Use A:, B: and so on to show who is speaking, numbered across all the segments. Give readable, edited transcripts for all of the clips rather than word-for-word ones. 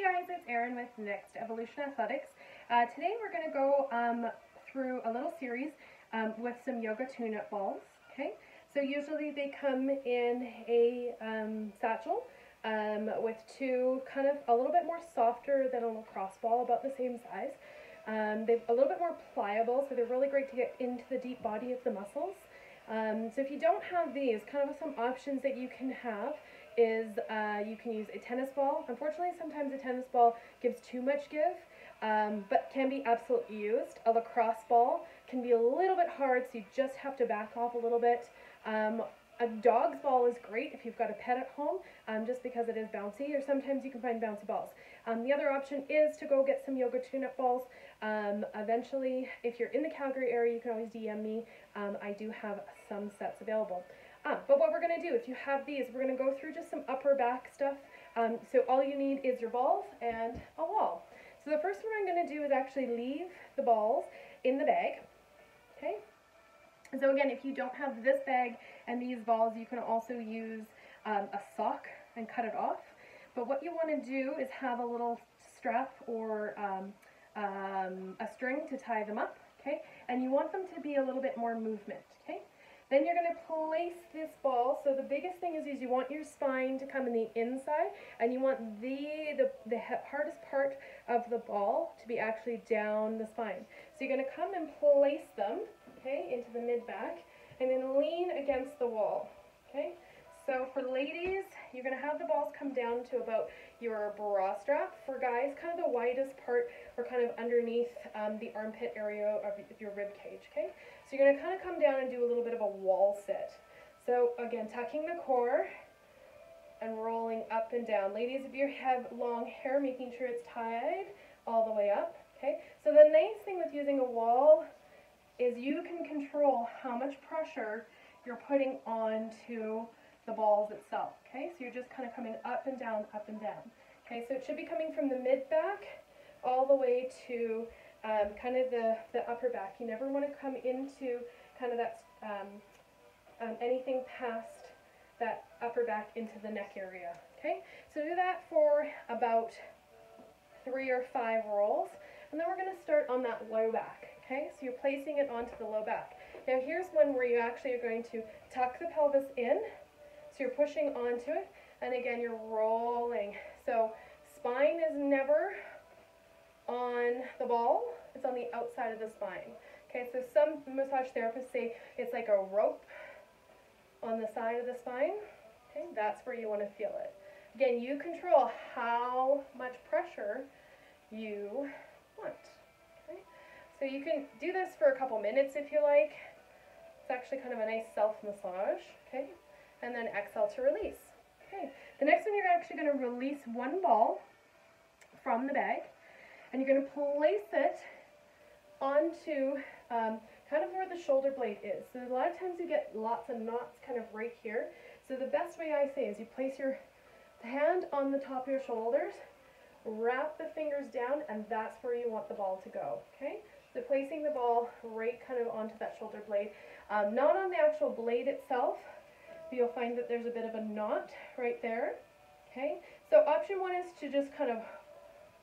A: guys, it's Erin with Next Evolution Athletics. Today we're going to go through a little series with some yoga tune-up balls. Okay, so usually they come in a satchel with two kind of a little bit more softer than a lacrosse ball, about the same size. They're a little bit more pliable, so they're really great to get into the deep body of the muscles. So if you don't have these, kind of some options that you can have is you can use a tennis ball. Unfortunately, sometimes a tennis ball gives too much give, but can be absolutely used. A lacrosse ball can be a little bit hard, so you just have to back off a little bit. A dog's ball is great if you've got a pet at home, just because it is bouncy, or sometimes you can find bouncy balls. The other option is to go get some yoga tune-up balls. Eventually, if you're in the Calgary area, you can always DM me. I do have some sets available. But what we're going to do, if you have these, we're going to go through just some upper back stuff. So all you need is your balls and a wall. So the first one I'm going to do is actually leave the balls in the bag. Okay. So again, if you don't have this bag and these balls, you can also use a sock and cut it off. But what you want to do is have a little strap or a string to tie them up. Okay. And you want them to be a little bit more movement. Okay. Then you're going to place this ball. So the biggest thing is you want your spine to come in the inside, and you want the hardest part of the ball to be actually down the spine. So you're going to come and place them, okay, into the mid-back, and then lean against the wall, okay? So for ladies, you're going to have the balls come down to about your bra strap. For guys, kind of the widest part or kind of underneath the armpit area of your rib cage, okay? So you're going to kind of come down and do a little bit of a wall sit. So again, tucking the core and rolling up and down. Ladies, if you have long hair, making sure it's tied all the way up, okay? So the nice thing with using a wall is you can control how much pressure you're putting onto the balls itself, okay? So you're just kind of coming up and down, okay? So it should be coming from the mid-back all the way to kind of the upper back. You never want to come into kind of that, anything past that upper back into the neck area, okay? So do that for about 3 or 5 rolls, and then we're going to start on that low back, okay? So you're placing it onto the low back. Now here's one where you actually are going to tuck the pelvis in, so you're pushing onto it, and again you're rolling. So spine is never on the ball, it's on the outside of the spine. Okay, so some massage therapists say it's like a rope on the side of the spine. Okay, that's where you want to feel it. Again, you control how much pressure you want. Okay, so you can do this for a couple minutes if you like. It's actually kind of a nice self-massage. Okay, and then exhale to release. Okay, the next one, you're actually going to release one ball from the bag, and you're going to place it onto kind of where the shoulder blade is. So a lot of times you get lots of knots kind of right here. So the best way I say is you place your hand on the top of your shoulders, wrap the fingers down, and that's where you want the ball to go, okay? So placing the ball right kind of onto that shoulder blade, not on the actual blade itself, but you'll find that there's a bit of a knot right there, okay? So option 1 is to just kind of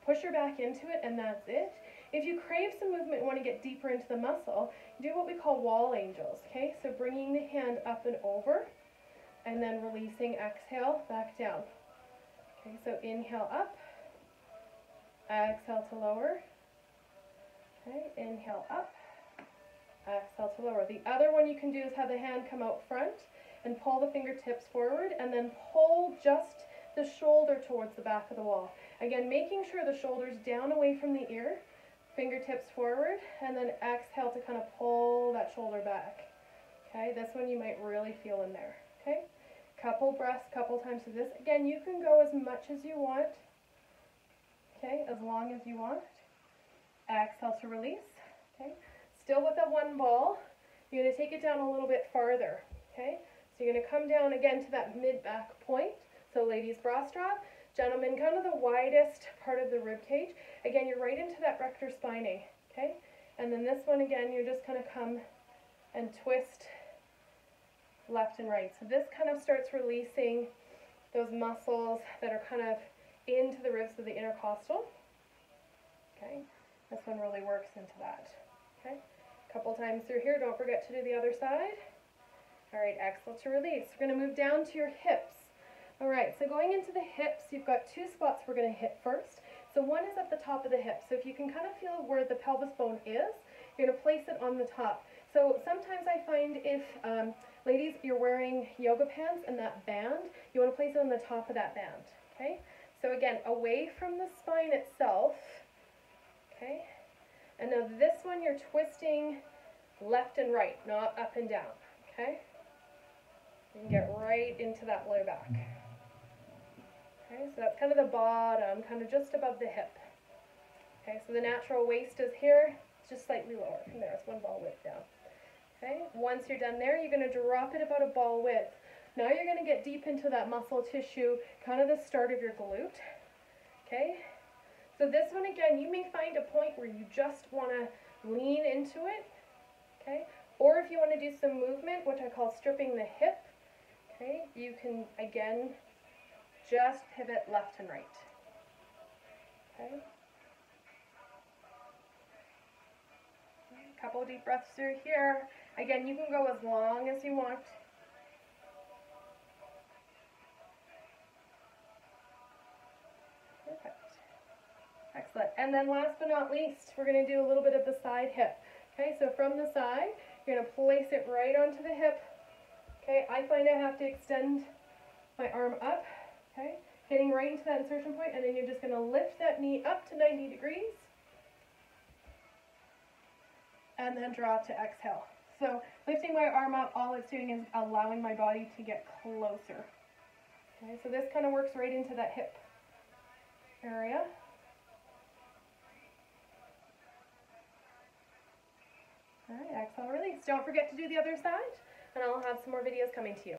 A: push your back into it, and that's it. If you crave some movement and want to get deeper into the muscle, you do what we call wall angels, okay? So bringing the hand up and over, and then releasing, exhale, back down. Okay, so inhale up, exhale to lower, okay, inhale up, exhale to lower. The other one you can do is have the hand come out front and pull the fingertips forward, and then pull just the shoulder towards the back of the wall. Again, making sure the shoulder's down away from the ear, fingertips forward, and then exhale to kind of pull that shoulder back. Okay, this one you might really feel in there. Okay, couple breaths, couple times of this. Again, you can go as much as you want. Okay, as long as you want. Exhale to release. Okay, still with that one ball, you're going to take it down a little bit farther. Okay, so you're going to come down again to that mid-back point. So ladies, bra strap. Gentlemen, kind of the widest part of the rib cage. Again, you're right into that rector spinae, okay? And then this one again, you're just going to come and twist left and right. So this kind of starts releasing those muscles that are kind of into the ribs of the intercostal. Okay, this one really works into that. Okay, a couple times through here. Don't forget to do the other side. All right, exhale to release. We're going to move down to your hips. All right, so going into the hips, you've got two spots we're going to hit first. So one is at the top of the hip. So if you can kind of feel where the pelvis bone is, you're going to place it on the top. So sometimes I find if, ladies, you're wearing yoga pants and that band, you want to place it on the top of that band, okay? So again, away from the spine itself, okay? And now this one you're twisting left and right, not up and down, okay? You can get right into that low back. Okay, so that's kind of the bottom, kind of just above the hip. Okay, so the natural waist is here, it's just slightly lower from there. It's one ball width down. Okay, once you're done there, you're going to drop it about a ball width. Now you're going to get deep into that muscle tissue, kind of the start of your glute. Okay, so this one again, you may find a point where you just want to lean into it. Okay, or if you want to do some movement, which I call stripping the hip, okay, you can again just pivot left and right. Okay. A couple of deep breaths through here. Again, you can go as long as you want. Perfect. Excellent. And then last but not least, we're going to do a little bit of the side hip. Okay, so from the side, you're going to place it right onto the hip. Okay, I find I have to extend my arm up. Okay, getting right into that insertion point, and then you're just going to lift that knee up to 90 degrees, and then drop to exhale. So lifting my arm up, all it's doing is allowing my body to get closer. Okay, so this kind of works right into that hip area. All right, exhale, release. Don't forget to do the other side, and I'll have some more videos coming to you.